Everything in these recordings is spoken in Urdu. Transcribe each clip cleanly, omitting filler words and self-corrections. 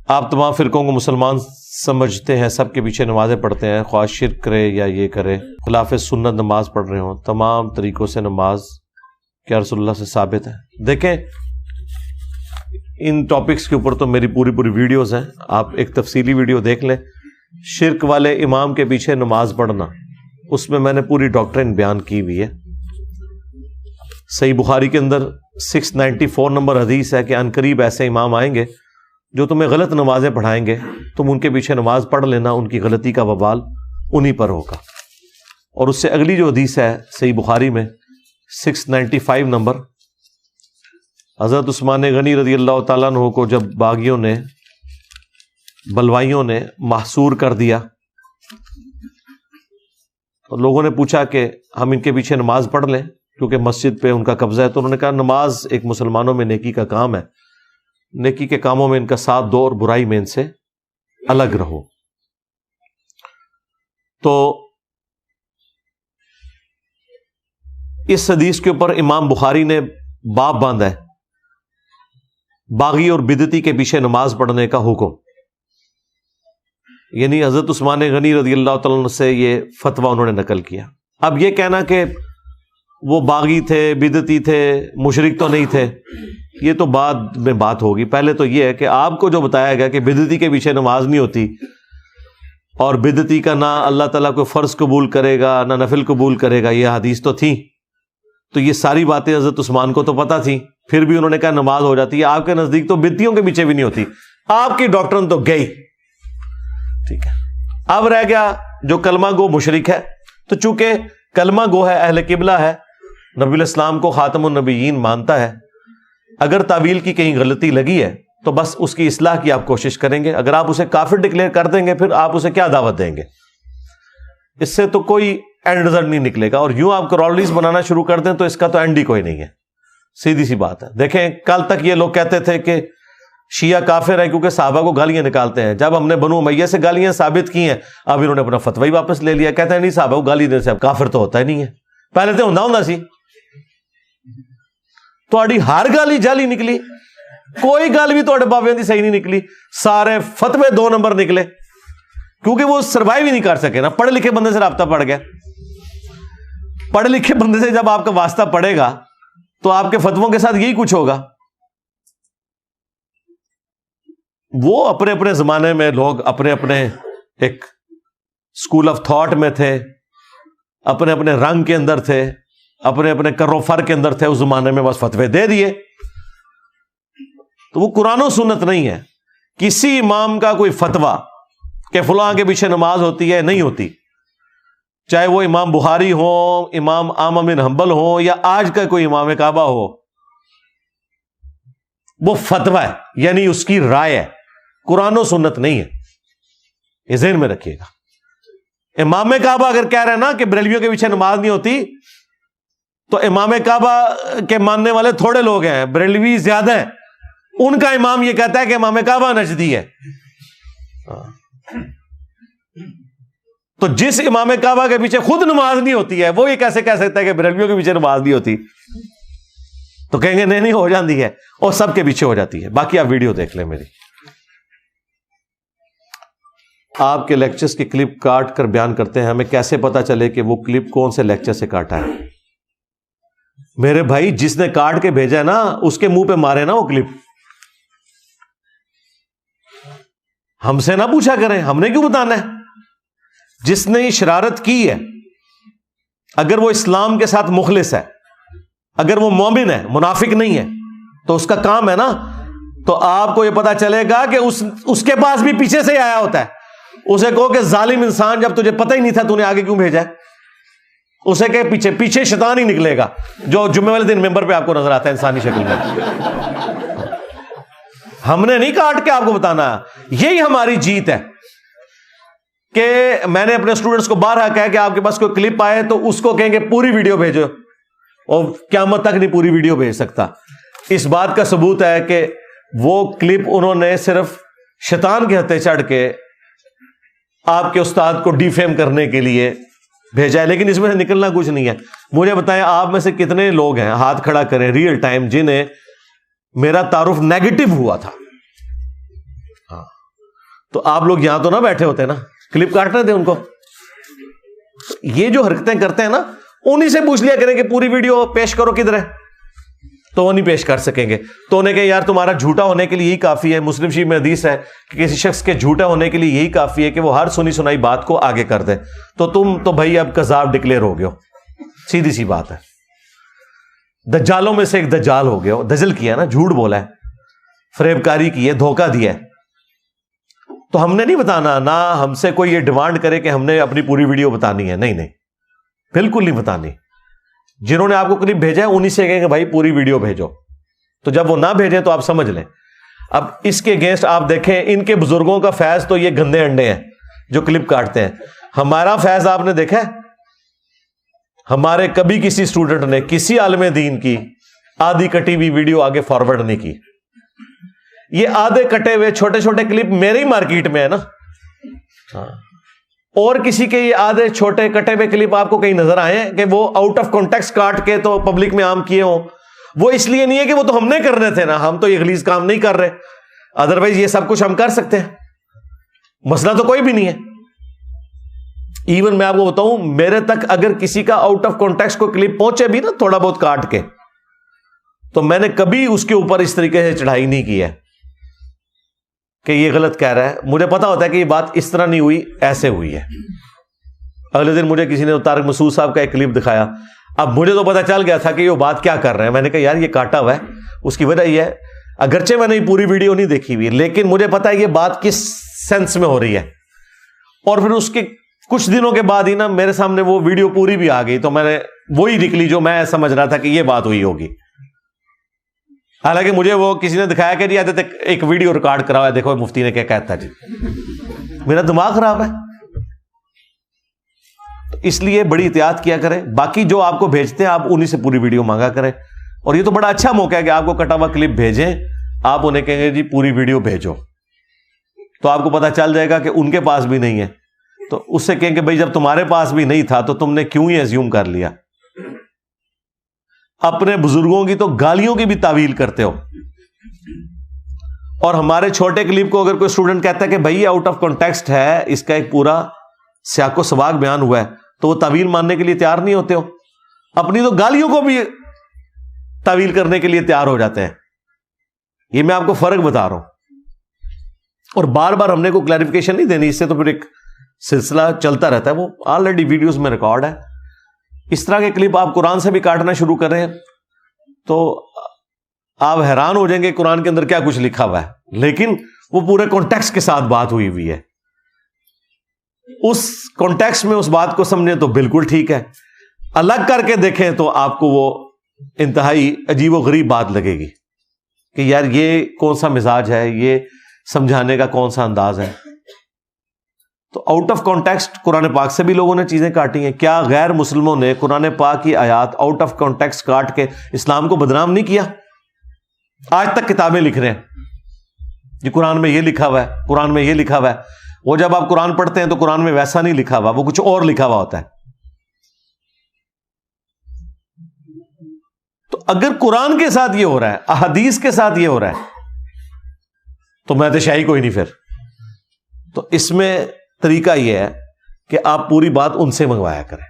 آپ تمام فرقوں کو مسلمان سمجھتے ہیں، سب کے پیچھے نمازیں پڑھتے ہیں، خواہ شرک کرے یا یہ کرے، خلاف سنت نماز پڑھ رہے ہوں، تمام طریقوں سے نماز کیا رسول اللہ سے ثابت ہے؟ دیکھیں ان ٹاپکس کے اوپر تو میری پوری ویڈیوز ہیں، آپ ایک تفصیلی ویڈیو دیکھ لیں، شرک والے امام کے پیچھے نماز پڑھنا، اس میں نے پوری ڈاکٹرن بیان کی ہوئی ہے۔ صحیح بخاری کے اندر 694 نمبر حدیث ہے کہ عنقریب ایسے امام آئیں گے جو تمہیں غلط نمازیں پڑھائیں گے، تم ان کے پیچھے نماز پڑھ لینا، ان کی غلطی کا وبال انہی پر ہوگا۔ اور اس سے اگلی جو حدیث ہے صحیح بخاری میں 695 نمبر، حضرت عثمان غنی رضی اللہ تعالیٰ عنہ کو جب باغیوں نے، بلوائیوں نے محصور کر دیا تو لوگوں نے پوچھا کہ ہم ان کے پیچھے نماز پڑھ لیں کیونکہ مسجد پہ ان کا قبضہ ہے، تو انہوں نے کہا نماز ایک مسلمانوں میں نیکی کا کام ہے، نیکی کے کاموں میں ان کا ساتھ دو اور برائی میں ان سے الگ رہو۔ تو اس حدیث کے اوپر امام بخاری نے باب باندھا ہے، باغی اور بدعتی کے پیچھے نماز پڑھنے کا حکم، یعنی حضرت عثمان غنی رضی اللہ تعالیٰ عنہ سے یہ فتویٰ انہوں نے نقل کیا۔ اب یہ کہنا کہ وہ باغی تھے، بدعتی تھے، مشرک تو نہیں تھے، یہ تو بعد میں بات ہوگی۔ پہلے تو یہ ہے کہ آپ کو جو بتایا گیا کہ بدعتی کے پیچھے نماز نہیں ہوتی، اور بدعتی کا نہ اللہ تعالیٰ کو فرض قبول کرے گا نہ نفل قبول کرے گا، یہ حدیث تو تھی، تو یہ ساری باتیں حضرت عثمان کو تو پتہ تھی، پھر بھی انہوں نے کہا نماز ہو جاتی ہے۔ آپ کے نزدیک تو بدعتیوں کے پیچھے بھی نہیں ہوتی، آپ کی ڈاکٹرن تو گئی، ٹھیک ہے۔ اب رہ گیا جو کلمہ گو مشرک ہے، تو چونکہ کلمہ گو ہے، اہل قبلہ ہے، نبی الاسلام کو خاتم النبیین مانتا ہے، اگر تعویل کی کہیں غلطی لگی ہے تو بس اس کی اصلاح کی آپ کوشش کریں گے۔ اگر آپ اسے کافر ڈکلیئر کر دیں گے پھر آپ اسے کیا دعوت دیں گے؟ اس سے تو کوئی اینڈ رزلٹ نہیں نکلے گا، اور یوں آپ کرالریز بنانا شروع کر دیں تو اس کا تو اینڈ ہی کوئی نہیں ہے، سیدھی سی بات ہے۔ دیکھیں کل تک یہ لوگ کہتے تھے کہ شیعہ کافر ہیں کیونکہ صحابہ کو گالیاں نکالتے ہیں، جب ہم نے بنو امیہ سے گالیاں ثابت کی ہیں اب انہوں نے اپنا فتوی ہی واپس لے لیا، کہتے ہیں نہیں صحابہ کو گالی دینے سے کافر تو ہوتا ہی نہیں ہے، پہلے تو ہوں سی تھوڑی ہر گل ہی جعلی نکلی، کوئی گل بھی تھوڑے بابیاں دی صحیح نہیں نکلی، سارے فتوے 2 نمبر نکلے، کیونکہ وہ سروائیو ہی نہیں کر سکے نا، پڑھے لکھے بندے سے رابطہ پڑ گیا۔ پڑھے لکھے بندے سے جب آپ کا واسطہ پڑے گا تو آپ کے فتووں کے ساتھ یہی کچھ ہوگا۔ وہ اپنے اپنے زمانے میں لوگ اپنے اپنے ایک اسکول آف تھاٹ میں تھے، اپنے اپنے رنگ کے اندر تھے، اپنے اپنے کر و فر کے اندر تھے، اس زمانے میں بس فتوے دے دیے۔ تو وہ قرآن و سنت نہیں ہے۔ کسی امام کا کوئی فتویٰ کہ فلاں کے پیچھے نماز ہوتی ہے نہیں ہوتی، چاہے وہ امام بخاری ہو، امام احمد بن حنبل ہو، یا آج کا کوئی امام کعبہ ہو، وہ فتویٰ ہے، یعنی اس کی رائے ہے، قرآن و سنت نہیں ہے، یہ ذہن میں رکھیے گا۔ امام کعبہ اگر کہہ رہے ہیں نا کہ بریلویوں کے پیچھے نماز نہیں ہوتی، تو امام کعبہ کے ماننے والے تھوڑے لوگ ہیں، بریلوی زیادہ ہیں، ان کا امام یہ کہتا ہے کہ امام کعبہ نجدی ہے۔ تو جس امام کعبہ کے پیچھے خود نماز نہیں ہوتی ہے وہ یہ کیسے کہہ سکتا ہے کہ بریلویوں کے پیچھے نماز نہیں ہوتی؟ تو کہیں گے نہیں ہو جاتی ہے، اور سب کے پیچھے ہو جاتی ہے۔ باقی آپ ویڈیو دیکھ لیں میری۔ آپ کے لیکچرز کی کلپ کاٹ کر بیان کرتے ہیں، ہمیں کیسے پتا چلے کہ وہ کلپ کون سے لیکچر سے کاٹا ہے؟ میرے بھائی جس نے کاٹ کے بھیجا ہے نا اس کے منہ پہ مارے نا وہ کلپ، ہم سے نہ پوچھا کریں، ہم نے کیوں بتانا ہے؟ جس نے یہ شرارت کی ہے، اگر وہ اسلام کے ساتھ مخلص ہے، اگر وہ مومن ہے، منافق نہیں ہے، تو اس کا کام ہے نا، تو آپ کو یہ پتا چلے گا کہ اس کے پاس بھی پیچھے سے ہی آیا ہوتا ہے۔ اسے کہو کہ ظالم انسان، جب تجھے پتہ ہی نہیں تھا تو نے آگے کیوں بھیجا ہے؟ اسے کہ پیچھے شیطان ہی نکلے گا جو جمعے والے دن ممبر پہ آپ کو نظر آتا ہے انسانی شکل میں۔ ہم نے نہیں کاٹ کے آپ کو بتانا، یہی ہماری جیت ہے کہ میں نے اپنے اسٹوڈنٹس کو بارہا کہا کہ آپ کے پاس کوئی کلپ آئے تو اس کو کہیں گے پوری ویڈیو بھیجو، اور قیامت تک نہیں پوری ویڈیو بھیج سکتا۔ اس بات کا ثبوت ہے کہ وہ کلپ انہوں نے صرف شیطان کے ہتھے چڑھ کے آپ کے استاد کو ڈیفیم کرنے کے لیے بھیجا ہے، لیکن اس میں سے نکلنا کچھ نہیں ہے۔ مجھے بتائیں آپ میں سے کتنے لوگ ہیں، ہاتھ کھڑا کریں ریئل ٹائم، جنہیں میرا تعارف نیگیٹو ہوا تھا؟ تو آپ لوگ یہاں تو نہ بیٹھے ہوتے نا, کلپ کاٹنے تھے ان کو. یہ جو حرکتیں کرتے ہیں نا, انہی سے پوچھ لیا کریں کہ پوری ویڈیو پیش کرو کدھر ہے, تو وہ نہیں پیش کر سکیں گے. تو انہیں کہ یار تمہارا جھوٹا ہونے کے لیے یہی کافی ہے, مسلم شریف میں حدیث ہے کہ کسی شخص کے جھوٹا ہونے کے لیے یہی کافی ہے کہ وہ ہر سنی سنائی بات کو آگے کر دے, تو تم تو بھائی اب کذاب ڈکلیئر ہو گئے ہو. سیدھی سی بات ہے, دجالوں میں سے ایک دجال ہو گئے ہو. دجل کیا نا, جھوٹ بولا ہے, فریب کاری کی ہے, دھوکہ دیا ہے. تو ہم نے نہیں بتانا, نہ ہم سے کوئی یہ ڈیمانڈ کرے کہ ہم نے اپنی پوری ویڈیو بتانی ہے, نہیں نہیں, بالکل نہیں بتانی. جنہوں نے آپ کو کلپ بھیجا ہے انہی سے کہیں کہ بھائی پوری ویڈیو بھیجو. تو جب وہ نہ بھیجیں تو آپ سمجھ لیں. اب اس کے اگینسٹ آپ دیکھیں, ان کے بزرگوں کا فیض تو یہ گندے انڈے ہیں جو کلپ کاٹتے ہیں. ہمارا فیض آپ نے دیکھا ہے؟ ہمارے کبھی کسی اسٹوڈنٹ نے کسی عالم دین کی آدھی کٹی ہوئی ویڈیو آگے فارورڈ نہیں کی. یہ آدھے کٹے ہوئے چھوٹے چھوٹے کلپ میرے ہی مارکیٹ میں ہے نا, اور کسی کے یہ آدھے چھوٹے کٹے ہوئے کلپ آپ کو کہیں نظر آئے ہیں کہ وہ آؤٹ آف کانٹیکسٹ کاٹ کے تو پبلک میں عام کیے ہوں؟ وہ اس لیے نہیں ہے کہ وہ تو ہم نے کرنے تھے نا, ہم تو یہ غلیظ کام نہیں کر رہے, ادروائز یہ سب کچھ ہم کر سکتے ہیں, مسئلہ تو کوئی بھی نہیں ہے. ایون میں آپ کو بتاؤں, میرے تک اگر کسی کا آؤٹ آف کانٹیکسٹ کو کلپ پہنچے بھی نا تھوڑا بہت کاٹ کے, تو میں نے کبھی اس کے اوپر اس طریقے سے چڑھائی نہیں کی ہے کہ یہ غلط کہہ رہا ہے. مجھے پتا ہوتا ہے کہ یہ بات اس طرح نہیں ہوئی, ایسے ہوئی ہے. اگلے دن مجھے کسی نے طارق مسعود صاحب کا ایک کلپ دکھایا. اب مجھے تو پتا چل گیا تھا کہ یہ بات کیا کر رہے ہیں. میں نے کہا یار یہ کاٹا ہوا ہے. اس کی وجہ یہ ہے, اگرچہ میں نے پوری ویڈیو نہیں دیکھی ہوئی, لیکن مجھے پتا ہے یہ بات کس سینس میں ہو رہی ہے. اور پھر اس کے کچھ دنوں کے بعد ہی نا میرے سامنے وہ ویڈیو پوری بھی آ گئی, تو میں نے وہی نکلی جو میں سمجھ رہا تھا کہ یہ بات ہوئی ہوگی. حالانکہ مجھے وہ کسی نے دکھایا کہ جی آتے ایک ویڈیو ریکارڈ کرا ہوا ہے, دیکھو مفتی نے کیا کہتا ہے. جی میرا دماغ خراب ہے. تو اس لیے بڑی احتیاط کیا کریں. باقی جو آپ کو بھیجتے ہیں آپ انہی سے پوری ویڈیو مانگا کریں. اور یہ تو بڑا اچھا موقع ہے کہ آپ کو کٹا ہوا کلپ بھیجیں, آپ انہیں کہیں گے جی پوری ویڈیو بھیجو, تو آپ کو پتا چل جائے گا کہ ان کے پاس بھی نہیں ہے. تو اس سے کہیں کہ بھائی جب تمہارے پاس بھی نہیں تھا تو تم نے کیوں ہی ایزیوم کر لیا. اپنے بزرگوں کی تو گالیوں کی بھی تعویل کرتے ہو. اور ہمارے چھوٹے کلپ کو اگر کوئی اسٹوڈنٹ کہتا ہے کہ بھائی آؤٹ آف کانٹیکسٹ ہے, اس کا ایک پورا سیاق و سباق بیان ہوا ہے, تو وہ تعویل ماننے کے لیے تیار نہیں ہوتے ہو. اپنی تو گالیوں کو بھی تعویل کرنے کے لیے تیار ہو جاتے ہیں. یہ میں آپ کو فرق بتا رہا ہوں. اور بار بار ہم نے کوئی کلیریفیکیشن نہیں دینی, اس سے تو پھر ایک سلسلہ چلتا رہتا ہے. وہ آلریڈی ویڈیوز میں ریکارڈ ہے. اس طرح کے کلپ آپ قرآن سے بھی کاٹنا شروع کریں تو آپ حیران ہو جائیں گے قرآن کے اندر کیا کچھ لکھا ہوا ہے, لیکن وہ پورے کانٹیکسٹ کے ساتھ بات ہوئی ہے. اس کانٹیکسٹ میں اس بات کو سمجھیں تو بالکل ٹھیک ہے, الگ کر کے دیکھیں تو آپ کو وہ انتہائی عجیب و غریب بات لگے گی کہ یار یہ کون سا مزاج ہے, یہ سمجھانے کا کون سا انداز ہے. تو آؤٹ آف کانٹیکسٹ قرآن پاک سے بھی لوگوں نے چیزیں کاٹی ہیں. کیا غیر مسلموں نے قرآن پاک کی آیات آؤٹ آف کانٹیکسٹ کاٹ کے اسلام کو بدنام نہیں کیا؟ آج تک کتابیں لکھ رہے ہیں جی قرآن میں یہ لکھا ہوا ہے, قرآن میں یہ لکھا ہوا ہے. وہ جب آپ قرآن پڑھتے ہیں تو قرآن میں ویسا نہیں لکھا ہوا, وہ کچھ اور لکھا ہوا ہوتا ہے. تو اگر قرآن کے ساتھ یہ ہو رہا ہے, احادیث کے ساتھ یہ ہو رہا ہے, تو میں تو شاہی کوئی نہیں پھر. تو اس میں طریقہ یہ ہے کہ آپ پوری بات ان سے منگوایا کریں.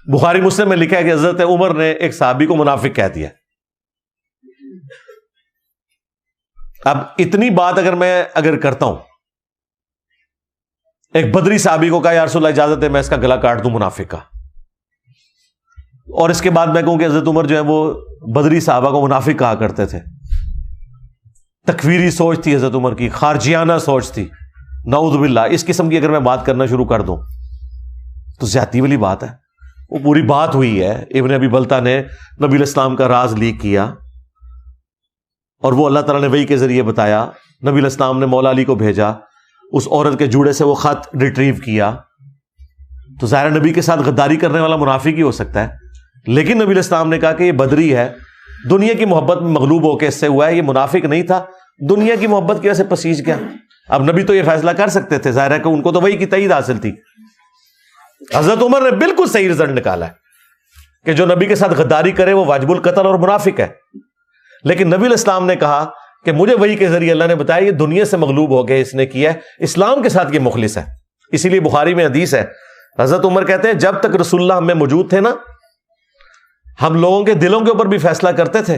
بخاری مسلم میں لکھا ہے کہ حضرت عمر نے ایک صحابی کو منافق کہہ دیا. اب اتنی بات اگر کرتا ہوں, ایک بدری صحابی کو کہا یا رسول اللہ اجازت ہے میں اس کا گلا کاٹ دوں منافق کا, اور اس کے بعد میں کہوں کہ حضرت عمر جو ہے وہ بدری صحابہ کو منافق کہا کرتے تھے. تکفیری سوچ تھی حضرت عمر کی, خارجیانہ سوچ تھی, نعوذ باللہ. اس قسم کی اگر میں بات کرنا شروع کر دوں تو زیادتی والی بات ہے. وہ پوری بات ہوئی ہے, ابن ابی بلتہ نے نبی علیہ السلام کا راز لیک کیا, اور وہ اللہ تعالیٰ نے وحی کے ذریعے بتایا. نبی علیہ السلام نے مولا علی کو بھیجا, اس عورت کے جوڑے سے وہ خط ریٹریو کیا. تو ظاہر نبی کے ساتھ غداری کرنے والا منافق ہی ہو سکتا ہے, لیکن نبی علیہ السلام نے کہا کہ یہ بدری ہے, دنیا کی محبت میں مغلوب ہو کے اس سے ہوا ہے, یہ منافق نہیں تھا, دنیا کی محبت کی وجہ سے پسیج گیا. اب نبی تو یہ فیصلہ کر سکتے تھے, ظاہر ہے کہ ان کو تو وہی کی تائید حاصل تھی. حضرت عمر نے بالکل صحیح رزلٹ نکالا ہے کہ جو نبی کے ساتھ غداری کرے وہ واجب القتل اور منافق ہے. لیکن نبی علیہ السلام نے کہا کہ مجھے وحی کے ذریعے اللہ نے بتایا یہ دنیا سے مغلوب ہو گیا، اس نے کیا ہے، اسلام کے ساتھ یہ مخلص ہے. اسی لیے بخاری میں حدیث ہے، حضرت عمر کہتے ہیں جب تک رسول اللہ ہم میں موجود تھے نا، ہم لوگوں کے دلوں کے اوپر بھی فیصلہ کرتے تھے،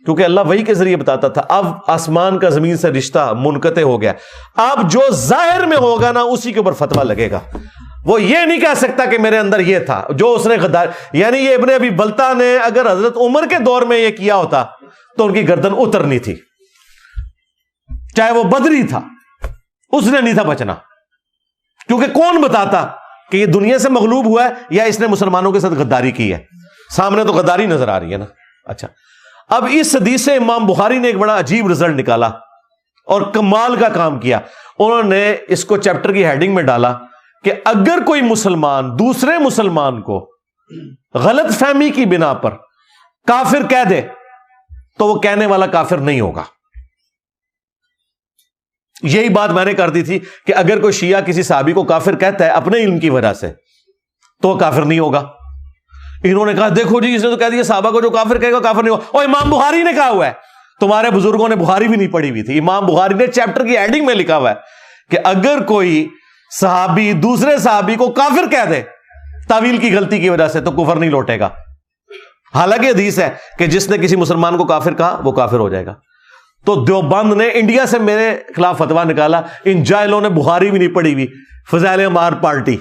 کیونکہ اللہ وحی کے ذریعے بتاتا تھا. اب آسمان کا زمین سے رشتہ منقطع ہو گیا، اب جو ظاہر میں ہوگا نا اسی کے اوپر فتویٰ لگے گا. وہ یہ نہیں کہہ سکتا کہ میرے اندر یہ تھا جو اس نے غدار، یعنی یہ ابن ابی بلتہ نے اگر حضرت عمر کے دور میں یہ کیا ہوتا تو ان کی گردن اترنی تھی، چاہے وہ بدری تھا، اس نے نہیں تھا بچنا. کیونکہ کون بتاتا کہ یہ دنیا سے مغلوب ہوا ہے یا اس نے مسلمانوں کے ساتھ غداری کی ہے؟ سامنے تو غداری نظر آ رہی ہے نا. اچھا، اب اس حدیث سے امام بخاری نے ایک بڑا عجیب رزلٹ نکالا اور کمال کا کام کیا. انہوں نے اس کو چیپٹر کی ہیڈنگ میں ڈالا کہ اگر کوئی مسلمان دوسرے مسلمان کو غلط فہمی کی بنا پر کافر کہہ دے تو وہ کہنے والا کافر نہیں ہوگا. یہی بات میں نے کر دی تھی کہ اگر کوئی شیعہ کسی صحابی کو کافر کہتا ہے اپنے علم کی وجہ سے تو وہ کافر نہیں ہوگا. انہوں نے کہا دیکھو جی اس نے تو کہہ دیا صحابہ کو جو کافر کہے گا کافر نہیں ہوگا. اور امام بخاری نے کہا ہوا ہے، تمہارے بزرگوں نے بخاری بھی نہیں پڑھی ہوئی تھی، امام بخاری نے چیپٹر کی ہیڈنگ میں لکھا ہوا ہے کہ اگر کوئی صحابی دوسرے صحابی کو کافر کہہ دے تعویل کی غلطی کی وجہ سے تو کفر نہیں لوٹے گا. حالانکہ حدیث ہے کہ جس نے کسی مسلمان کو کافر کہا وہ کافر ہو جائے گا. تو دیوبند نے انڈیا سے میرے خلاف فتویٰ نکالا، ان جاہلوں نے بخاری بھی نہیں پڑھی ہوئی، فضائل اعمال پارٹی.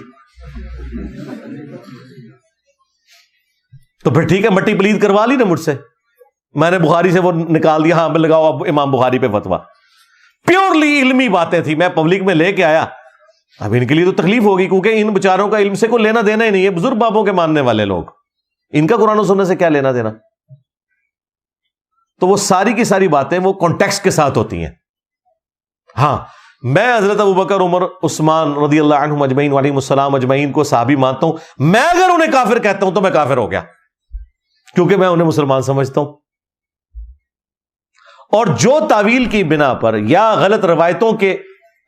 تو پھر ٹھیک ہے، مٹی پلید کروا لی نا مجھ سے، میں نے بخاری سے وہ نکال دیا، ہاں لگاؤ اب امام بخاری پہ فتویٰ. پیورلی علمی باتیں تھی، میں پبلک میں لے کے آیا. اب ان کے لیے تو تکلیف ہوگی کیونکہ ان بچاروں کا علم سے کوئی لینا دینا ہی نہیں ہے، بزرگ بابوں کے ماننے والے لوگ، ان کا قرآن و سنت سے کیا لینا دینا. تو وہ ساری کی ساری باتیں وہ کانٹیکسٹ کے ساتھ ہوتی ہیں. ہاں، میں حضرت ابوبکر عمر عثمان رضی اللہ عنہم اجمعین علیہم السلام اجمعین کو صحابی مانتا ہوں. میں اگر انہیں کافر کہتا ہوں تو میں کافر ہو گیا، کیونکہ میں انہیں مسلمان سمجھتا ہوں. اور جو تعویل کی بنا پر یا غلط روایتوں کے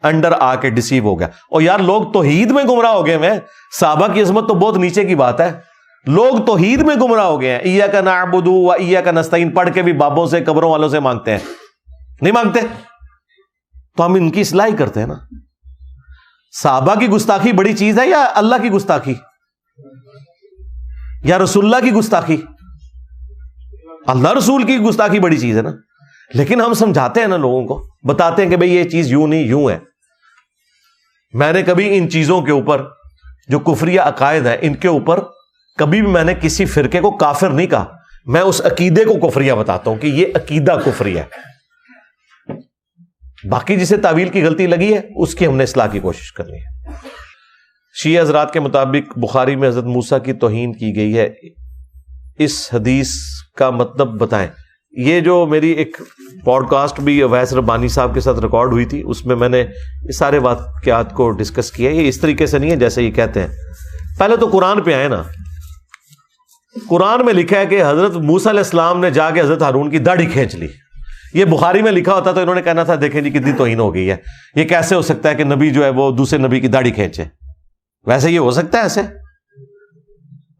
انڈر آ کے ڈسیو ہو گیا، اور یار لوگ توحید میں گمراہ ہو گئے ہیں. صحابہ کی عظمت تو بہت نیچے کی بات ہے، لوگ توحید میں گمراہ ہو گئے ہیں. ایاک نعبد و ایاک نستعین پڑھ کے بھی بابوں سے قبروں والوں سے مانگتے ہیں، نہیں مانگتے تو ہم ان کی اصلاح ہی کرتے ہیں نا. صحابہ کی گستاخی بڑی چیز ہے یا اللہ کی گستاخی یا رسول اللہ کی گستاخی؟ اللہ رسول کی گستاخی بڑی چیز ہے نا. لیکن ہم سمجھاتے ہیں نا لوگوں کو، بتاتے ہیں کہ بھئی یہ چیز یوں نہیں یوں ہے. میں نے کبھی ان چیزوں کے اوپر جو کفریہ عقائد ہیں ان کے اوپر کبھی بھی میں نے کسی فرقے کو کافر نہیں کہا، میں اس عقیدے کو کفریہ بتاتا ہوں کہ یہ عقیدہ کفری ہے. باقی جسے تعویل کی غلطی لگی ہے اس کی ہم نے اصلاح کی کوشش کرنی ہے. شیعہ حضرات کے مطابق بخاری میں حضرت موسیٰ کی توہین کی گئی ہے، اس حدیث کا مطلب بتائیں. یہ جو میری ایک پوڈ کاسٹ بھی اویس ربانی صاحب کے ساتھ ریکارڈ ہوئی تھی، اس میں میں نے یہ سارے واقعات کو ڈسکس کیا. یہ اس طریقے سے نہیں ہے جیسے یہ کہتے ہیں. پہلے تو قرآن پہ آئے نا. قرآن میں لکھا ہے کہ حضرت موسیٰ علیہ السلام نے جا کے حضرت ہارون کی داڑھی کھینچ لی. یہ بخاری میں لکھا ہوتا تو انہوں نے کہنا تھا دیکھیں جی کتنی توہین ہو گئی ہے، یہ کیسے ہو سکتا ہے کہ نبی جو ہے وہ دوسرے نبی کی داڑھی کھینچے. ویسے یہ ہو سکتا ہے ایسے؟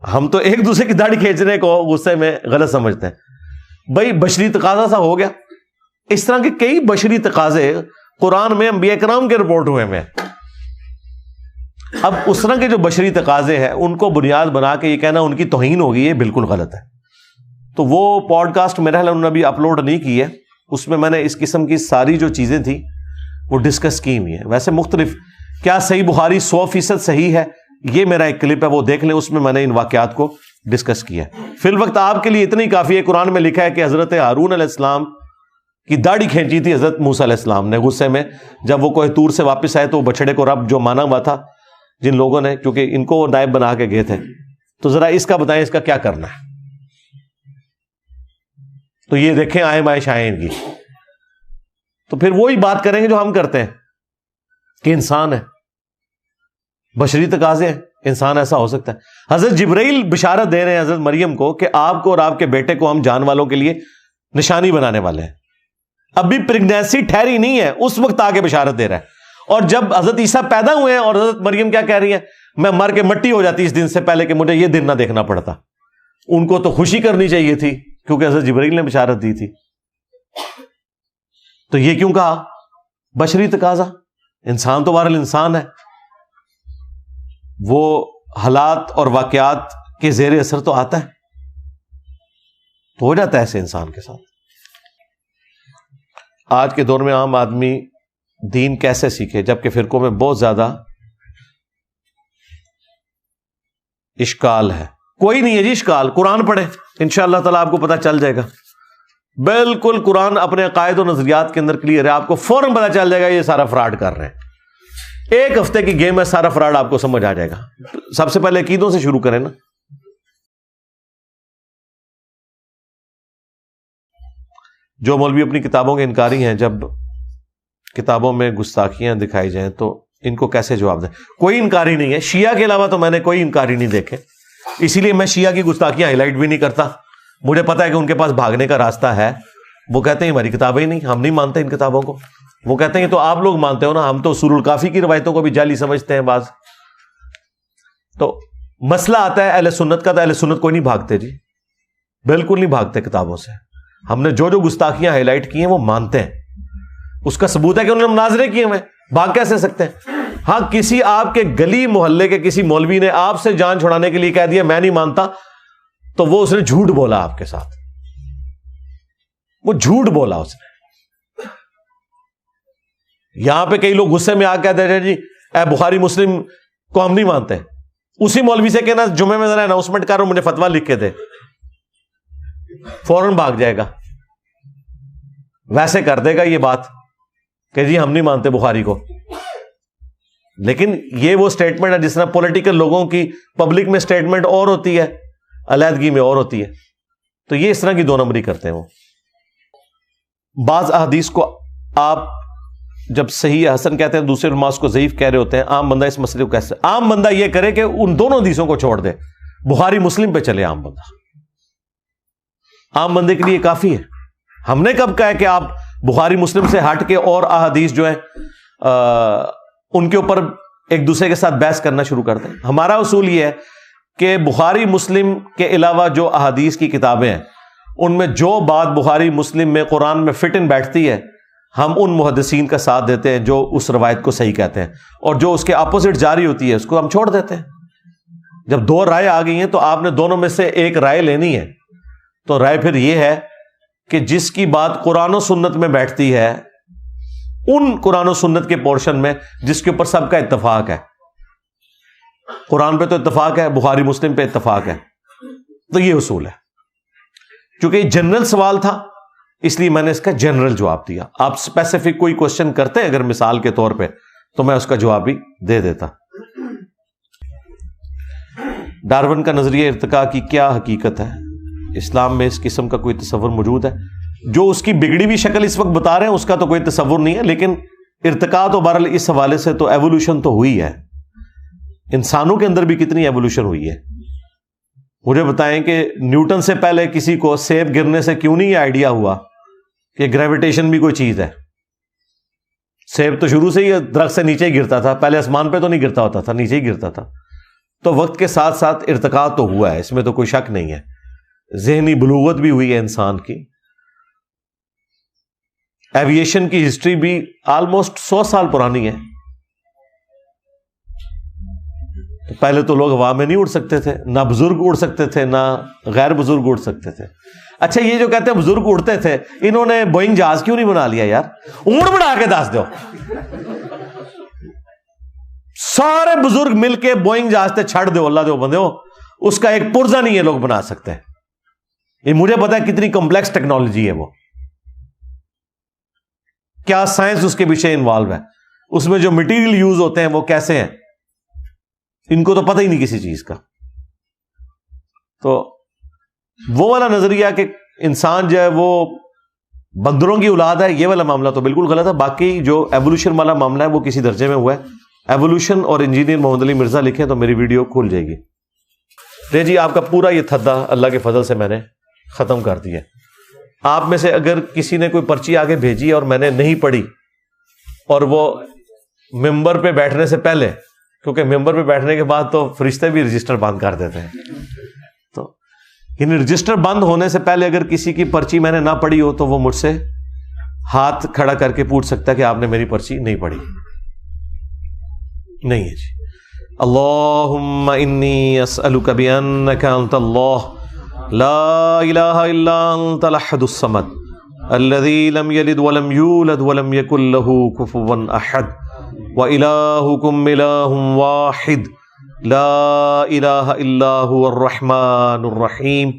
ہم تو ایک دوسرے کی داڑھی کھینچنے کو غصے میں غلط سمجھتے ہیں. بھائی بشری تقاضا سا ہو گیا. اس طرح کے کئی بشری تقاضے قرآن میں انبیاء کرام کے رپورٹ ہوئے ہیں. اب اس طرح کے جو بشری تقاضے ہیں ان کو بنیاد بنا کے یہ کہنا ان کی توہین ہوگی، یہ بالکل غلط ہے. تو وہ پوڈ کاسٹ میرا انہوں نے ابھی اپلوڈ نہیں کی ہے، اس میں میں نے اس قسم کی ساری جو چیزیں تھیں وہ ڈسکس کی ہوئی ہیں. ویسے مختلف کیا صحیح بخاری 100% صحیح ہے، یہ میرا ایک کلپ ہے وہ دیکھ لیں، اس میں میں نے ان واقعات کو ڈسکس کیا ہے. فی الوقت آپ کے لیے اتنی کافی ہے. قرآن میں لکھا ہے کہ حضرت ہارون علیہ السلام کی داڑھی کھینچی تھی حضرت موسیٰ علیہ السلام نے غصے میں. جب وہ کوہ طور سے واپس آئے تو بچڑے کو رب جو مانا ہوا تھا جن لوگوں نے، کیونکہ ان کو وہ نائب بنا کے گئے تھے، تو ذرا اس کا بتائیں اس کا کیا کرنا ہے. تو یہ دیکھیں آئے مائے شائیں ان کی. تو پھر وہی بات کریں گے جو ہم کرتے ہیں کہ انسان ہے، بشری تقاضے ہیں، انسان ایسا ہو سکتا ہے. حضرت جبرائیل بشارت دے رہے ہیں حضرت مریم کو کہ آپ کو اور آپ کے بیٹے کو ہم جان والوں کے لیے نشانی بنانے والے ہیں. ابھی پریگنینسی ٹھہری نہیں ہے اس وقت آگے بشارت دے رہا ہے. اور جب حضرت عیسیٰ پیدا ہوئے ہیں اور حضرت مریم کیا کہہ رہی ہیں، میں مر کے مٹی ہو جاتی اس دن سے پہلے کہ مجھے یہ دن نہ دیکھنا پڑتا. ان کو تو خوشی کرنی چاہیے تھی کیونکہ حضرت جبرائیل نے بشارت دی تھی. تو یہ کیوں کہا؟ بشری تقاضا، انسان تو بہرحال انسان ہے، وہ حالات اور واقعات کے زیر اثر تو آتا ہے، تو ہو جاتا ہے ایسے انسان کے ساتھ۔ آج کے دور میں عام آدمی دین کیسے سیکھے، جبکہ فرقوں میں بہت زیادہ اشکال ہے؟ کوئی نہیں ہے جی اشکال، قرآن پڑھے، انشاءاللہ تعالیٰ آپ کو پتہ چل جائے گا۔ بالکل قرآن اپنے عقائد و نظریات کے اندر کلیئر ہے، آپ کو فوراً پتہ چل جائے گا یہ سارا فراڈ کر رہے ہیں۔ ایک ہفتے کی گیم ہے، سارا فراڈ آپ کو سمجھ آ جائے گا۔ سب سے پہلے عقیدوں سے شروع کریں نا۔ جو مولوی اپنی کتابوں کے انکاری ہیں، جب کتابوں میں گستاخیاں دکھائی جائیں تو ان کو کیسے جواب دیں؟ کوئی انکاری نہیں ہے، شیعہ کے علاوہ تو میں نے کوئی انکاری نہیں دیکھے، اسی لیے میں شیعہ کی گستاخیاں ہائی لائٹ بھی نہیں کرتا۔ مجھے پتا ہے کہ ان کے پاس بھاگنے کا راستہ ہے، وہ کہتے ہیں ہماری کتابیں ہی نہیں، ہم نہیں مانتے ان کتابوں کو۔ وہ کہتے ہیں تو آپ لوگ مانتے ہو نا، ہم تو اصول الکافی کی روایتوں کو بھی جعلی سمجھتے ہیں بعض۔ تو مسئلہ آتا ہے اہل سنت کا، تو اہل سنت کوئی نہیں بھاگتے جی، بالکل نہیں بھاگتے کتابوں سے۔ ہم نے جو جو گستاخیاں ہائی لائٹ کی ہیں وہ مانتے ہیں، اس کا ثبوت ہے کہ انہوں نے مناظرے کیے ہوئے، بھاگ کیسے سکتے ہیں؟ ہاں کسی آپ کے گلی محلے کے کسی مولوی نے آپ سے جان چھڑانے کے لیے کہہ دیا میں نہیں مانتا، تو وہ اس نے جھوٹ بولا آپ کے ساتھ، وہ جھوٹ بولا اس نے۔ یہاں پہ کئی لوگ غصے میں آ کے کہتے ہیں جی اے بخاری مسلم کو ہم نہیں مانتے، اسی مولوی سے کہنا جمعے میں ذرا اناؤنسمنٹ کرو مجھے فتویٰ لکھ کے دے، فوراً بھاگ جائے گا، ویسے کر دے گا یہ بات کہ جی ہم نہیں مانتے بخاری کو۔ لیکن یہ وہ سٹیٹمنٹ ہے جس طرح پولیٹیکل لوگوں کی پبلک میں سٹیٹمنٹ اور ہوتی ہے، علیحدگی میں اور ہوتی ہے، تو یہ اس طرح کی دو نمبری کرتے ہیں وہ۔ بعض احادیث کو آپ جب صحیح یا حسن کہتے ہیں، دوسرے علماء کو ضعیف کہہ رہے ہوتے ہیں، عام بندہ اس مسئلے کو کیسے؟ عام بندہ یہ کرے کہ ان دونوں حدیثوں کو چھوڑ دے، بخاری مسلم پہ چلے۔ عام بندہ، عام بندے کے لیے کافی ہے۔ ہم نے کب کہا ہے کہ آپ بخاری مسلم سے ہٹ کے اور احادیث جو ہیں ان کے اوپر ایک دوسرے کے ساتھ بحث کرنا شروع کر دیں؟ ہمارا اصول یہ ہے کہ بخاری مسلم کے علاوہ جو احادیث کی کتابیں ہیں ان میں جو بات بخاری مسلم میں قرآن میں فٹ ان بیٹھتی ہے، ہم ان محدثین کا ساتھ دیتے ہیں جو اس روایت کو صحیح کہتے ہیں، اور جو اس کے اپوزٹ جاری ہوتی ہے اس کو ہم چھوڑ دیتے ہیں۔ جب دو رائے آ گئی ہیں تو آپ نے دونوں میں سے ایک رائے لینی ہے، تو رائے پھر یہ ہے کہ جس کی بات قرآن و سنت میں بیٹھتی ہے، ان قرآن و سنت کے پورشن میں جس کے اوپر سب کا اتفاق ہے، قرآن پہ تو اتفاق ہے، بخاری مسلم پہ اتفاق ہے، تو یہ اصول ہے۔ چونکہ یہ جنرل سوال تھا اس لیے میں نے اس کا جنرل جواب دیا۔ آپ اسپیسیفک کوئی کوشچن کرتے اگر مثال کے طور پہ تو میں اس کا جواب بھی دے دیتا۔ ڈارون کا نظریہ ارتقاء کی کیا حقیقت ہے؟ اسلام میں اس قسم کا کوئی تصور موجود ہے؟ جو اس کی بگڑی ہوئی شکل اس وقت بتا رہے ہیں اس کا تو کوئی تصور نہیں ہے، لیکن ارتقاء تو بہرحال اس حوالے سے تو ایوولوشن تو ہوئی ہے۔ انسانوں کے اندر بھی کتنی ایوولوشن ہوئی ہے۔ مجھے بتائیں کہ نیوٹن سے پہلے کسی کو سیب گرنے سے کیوں نہیں یہ آئیڈیا ہوا کہ گریویٹیشن بھی کوئی چیز ہے؟ سیب تو شروع سے ہی درخت سے نیچے ہی گرتا تھا، پہلے آسمان پہ تو نہیں گرتا ہوتا تھا، نیچے ہی گرتا تھا۔ تو وقت کے ساتھ ساتھ ارتقاء تو ہوا ہے، اس میں تو کوئی شک نہیں ہے۔ ذہنی بلوغت بھی ہوئی ہے انسان کی۔ ایویشن کی ہسٹری بھی آلموسٹ 100 سال پرانی ہے۔ پہلے تو لوگ ہوا میں نہیں اڑ سکتے تھے، نہ بزرگ اڑ سکتے تھے نہ غیر بزرگ اڑ سکتے تھے۔ اچھا یہ جو کہتے ہیں بزرگ اڑتے تھے، انہوں نے بوئنگ جہاز کیوں نہیں بنا لیا یار؟ اونٹ بنا کے دس دو، سارے بزرگ مل کے بوئنگ جہاز تے چھڑ دو، اللہ دو بندے ہو، اس کا ایک پرزہ نہیں یہ لوگ بنا سکتے۔ یہ مجھے پتا ہے کتنی کمپلیکس ٹیکنالوجی ہے، وہ کیا سائنس اس کے پیچھے انوالو ہے، اس میں جو مٹیریل یوز ہوتے ہیں وہ کیسے ہیں، ان کو تو پتہ ہی نہیں کسی چیز کا۔ تو وہ والا نظریہ کہ انسان جو ہے وہ بندروں کی اولاد ہے، یہ والا معاملہ تو بالکل غلط ہے۔ باقی جو ایوولوشن والا معاملہ ہے وہ کسی درجے میں ہوا ہے۔ ایوولوشن اور انجینئر محمد علی مرزا لکھیں تو میری ویڈیو کھل جائے گی۔ جی آپ کا پورا یہ تھدا اللہ کے فضل سے میں نے ختم کر دیا۔ آپ میں سے اگر کسی نے کوئی پرچی آگے بھیجی اور میں نے نہیں پڑھی، اور وہ ممبر پہ بیٹھنے سے پہلے، کیونکہ ممبر پہ بیٹھنے کے بعد تو فرشتے بھی رجسٹر بند کر دیتے ہیں، تو یعنی رجسٹر بند ہونے سے پہلے اگر کسی کی پرچی میں نے نہ پڑھی ہو تو وہ مجھ سے ہاتھ کھڑا کر کے پوچھ سکتا ہے کہ آپ نے میری پرچی نہیں پڑھی؟ نہیں ہے جی. اللہم انی اسألک بانک انت اللہ لا الہ الا انت الاحد الصمد الذی لم یلد ولم یولد ولم یکن لہ کفوا احد وإلہکم الہ واحد لا الہ الا هو الرحمن الرحیم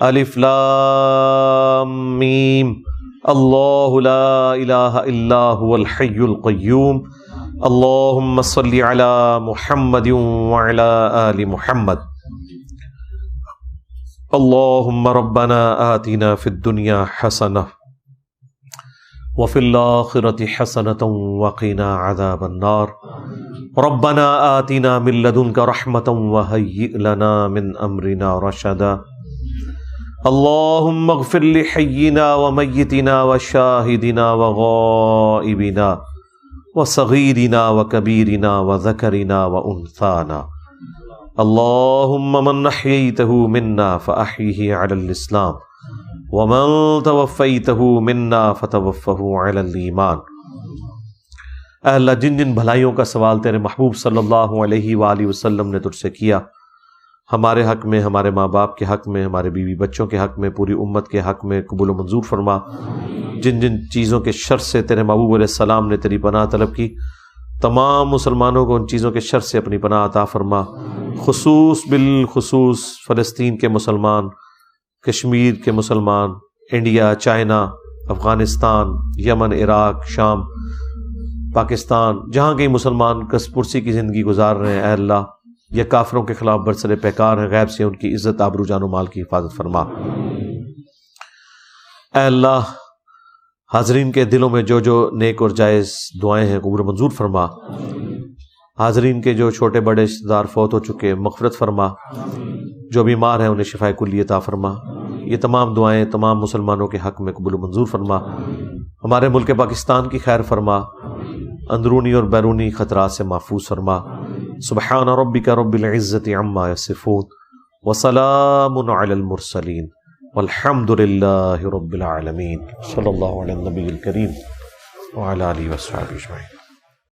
الف لام میم اللہ لا الہ الا هو الحی القیوم اللہم صلی علی محمد وعلی آل محمد اللہم ربنا آتنا فی الدنیا حسنہ وفی الآخرة حسنة وقنا عذاب النار ربنا آتنا من لدنک رحمة وہیئ لنا من امرنا رشدا اللہم اغفر لحینا ومیتنا وشاہدنا وغائبنا وصغیرنا وکبیرنا وذکرنا وانثانا اللہم من احییتہ منا فاحیہ علی الاسلام ومن توفیتہ منا فتوفہ علی الایمان. اے اللہ جن جن بھلائیوں کا سوال تیرے محبوب صلی اللہ علیہ وآلہ وسلم نے تجھ سے کیا، ہمارے حق میں، ہمارے ماں باپ کے حق میں، ہمارے بیوی بچوں کے حق میں، پوری امت کے حق میں قبول و منظور فرما. جن جن چیزوں کے شر سے تیرے محبوب علیہ السلام نے تیری پناہ طلب کی، تمام مسلمانوں کو ان چیزوں کے شر سے اپنی پناہ عطا فرما. بالخصوص فلسطین کے مسلمان، کشمیر کے مسلمان، انڈیا، چائنا، افغانستان، یمن، عراق، شام، پاکستان، جہاں کئی مسلمان کس پرسی کی زندگی گزار رہے ہیں، اے اللہ یہ کافروں کے خلاف برسر پیکار ہیں، غیب سے ان کی عزت، آبرو، جان و مال کی حفاظت فرما. اے اللہ حاضرین کے دلوں میں جو جو نیک اور جائز دعائیں ہیں قبول منظور فرما. حاضرین کے جو چھوٹے بڑے رشتہ دار فوت ہو چکے مغفرت فرما، جو بیمار ہیں انہیں شفائے کلی عطا فرما. یہ تمام دعائیں تمام مسلمانوں کے حق میں قبول منظور فرما. ہمارے ملک پاکستان کی خیر فرما، اندرونی اور بیرونی خطرات سے محفوظ فرما. سبحان ربک رب العزت عما یصفون وسلام علی المرسلین والحمد للہ رب العالمین. صلی اللہ علی النبی الکریم وعلی آلہ وصحبہ اجمعین.